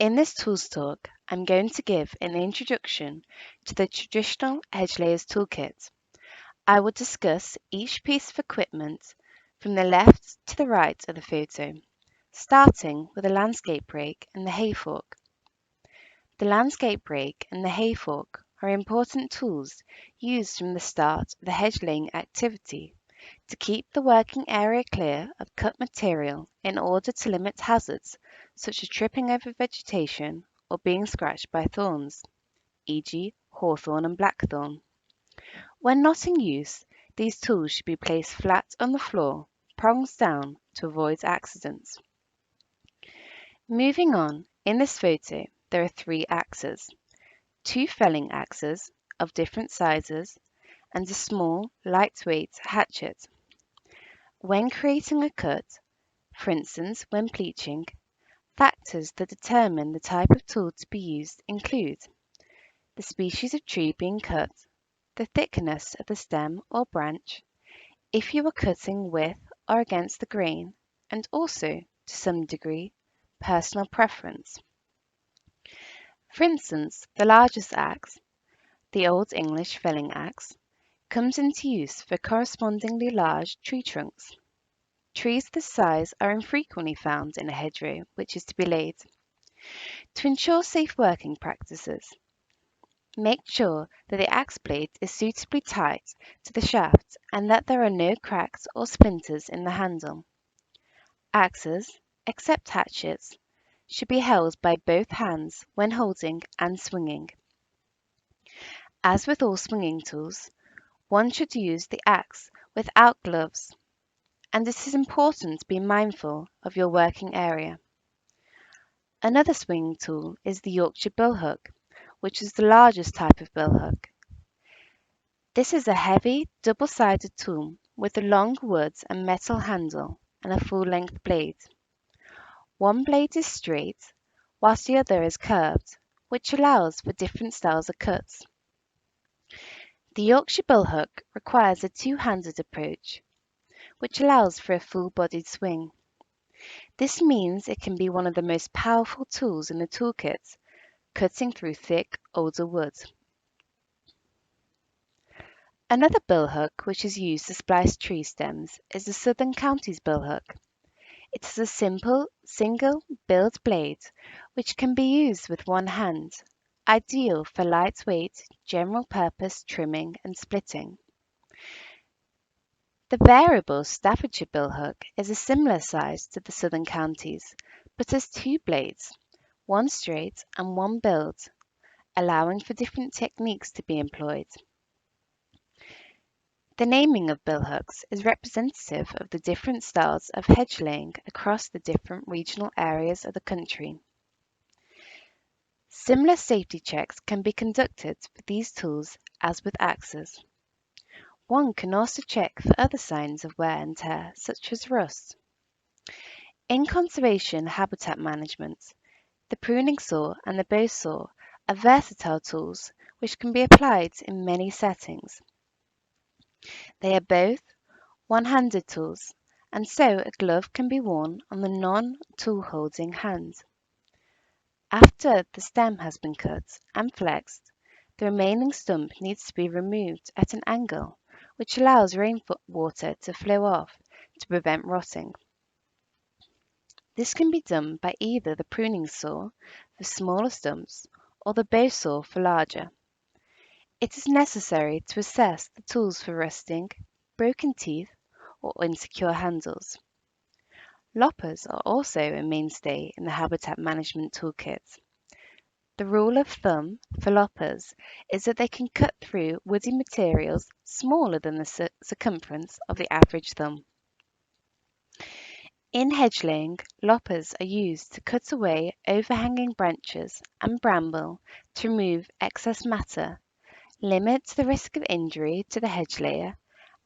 In this tools talk, I'm going to give an introduction to the traditional Hedge Layers toolkit. I will discuss each piece of equipment from the left to the right of the photo, starting with the landscape rake and the hay fork. The landscape rake and the hay fork are important tools used from the start of the hedge laying activity to keep the working area clear of cut material in order to limit hazards such as tripping over vegetation or being scratched by thorns, e.g. hawthorn and blackthorn. When not in use, these tools should be placed flat on the floor, prongs down, to avoid accidents. Moving on, in this photo there are 3 axes, 2 felling axes of different sizes and a small, lightweight hatchet. When creating a cut, for instance when pleaching, factors that determine the type of tool to be used include the species of tree being cut, the thickness of the stem or branch, if you are cutting with or against the grain, and also, to some degree, personal preference. For instance, the largest axe, the Old English felling axe, comes into use for correspondingly large tree trunks. Trees this size are infrequently found in a hedgerow which is to be laid. To ensure safe working practices, make sure that the axe blade is suitably tight to the shaft and that there are no cracks or splinters in the handle. Axes, except hatchets, should be held by both hands when holding and swinging. As with all swinging tools, one should use the axe without gloves, and it is important to be mindful of your working area. Another swinging tool is the Yorkshire billhook, which is the largest type of billhook. This is a heavy, double-sided tool with a long wood and metal handle and a full-length blade. One blade is straight, whilst the other is curved, which allows for different styles of cuts. The Yorkshire billhook requires a two-handed approach, which allows for a full-bodied swing. This means it can be one of the most powerful tools in the toolkit, cutting through thick, older wood. Another billhook which is used to splice tree stems is the Southern Counties billhook. It is a simple, single-billed blade which can be used with one hand, ideal for lightweight, general-purpose trimming and splitting. The variable Staffordshire billhook is a similar size to the Southern Counties, but has 2 blades, one straight and one billed, allowing for different techniques to be employed. The naming of billhooks is representative of the different styles of hedge laying across the different regional areas of the country. Similar safety checks can be conducted with these tools as with axes. One can also check for other signs of wear and tear, such as rust. In conservation habitat management, the pruning saw and the bow saw are versatile tools which can be applied in many settings. They are both one-handed tools, and so a glove can be worn on the non-tool holding hand. After the stem has been cut and flexed, the remaining stump needs to be removed at an angle, which allows rainwater to flow off to prevent rotting. This can be done by either the pruning saw for smaller stumps or the bow saw for larger. It is necessary to assess the tools for rusting, broken teeth, or insecure handles. Loppers are also a mainstay in the habitat management toolkit. The rule of thumb for loppers is that they can cut through woody materials smaller than the circumference of the average thumb. In hedge laying, loppers are used to cut away overhanging branches and bramble to remove excess matter, limit the risk of injury to the hedge layer,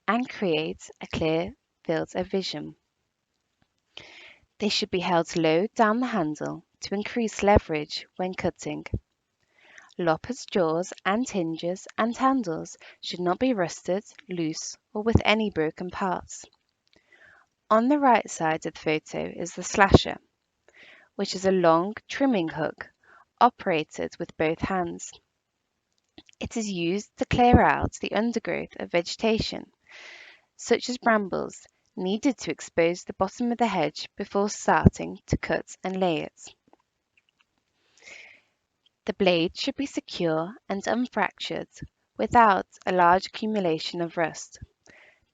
and create a clear field of vision. They should be held low down the handle to increase leverage when cutting. Loppers' jaws and hinges and handles should not be rusted, loose, or with any broken parts. On the right side of the photo is the slasher, which is a long trimming hook operated with both hands. It is used to clear out the undergrowth of vegetation, such as brambles, needed to expose the bottom of the hedge before starting to cut and lay it. The blade should be secure and unfractured, without a large accumulation of rust.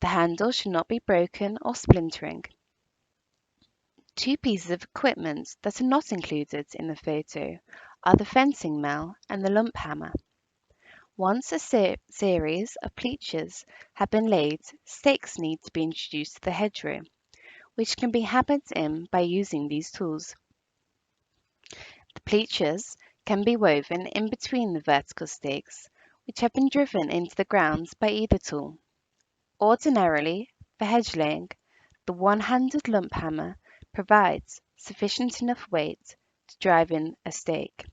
The handle should not be broken or splintering. Two pieces of equipment that are not included in the photo are the fencing mill and the lump hammer. Once a series of pleaches have been laid, stakes need to be introduced to the hedgerow, which can be hammered in by using these tools. The pleaches can be woven in between the vertical stakes, which have been driven into the ground by either tool. Ordinarily, for hedge laying, the one-handed lump hammer provides sufficient enough weight to drive in a stake.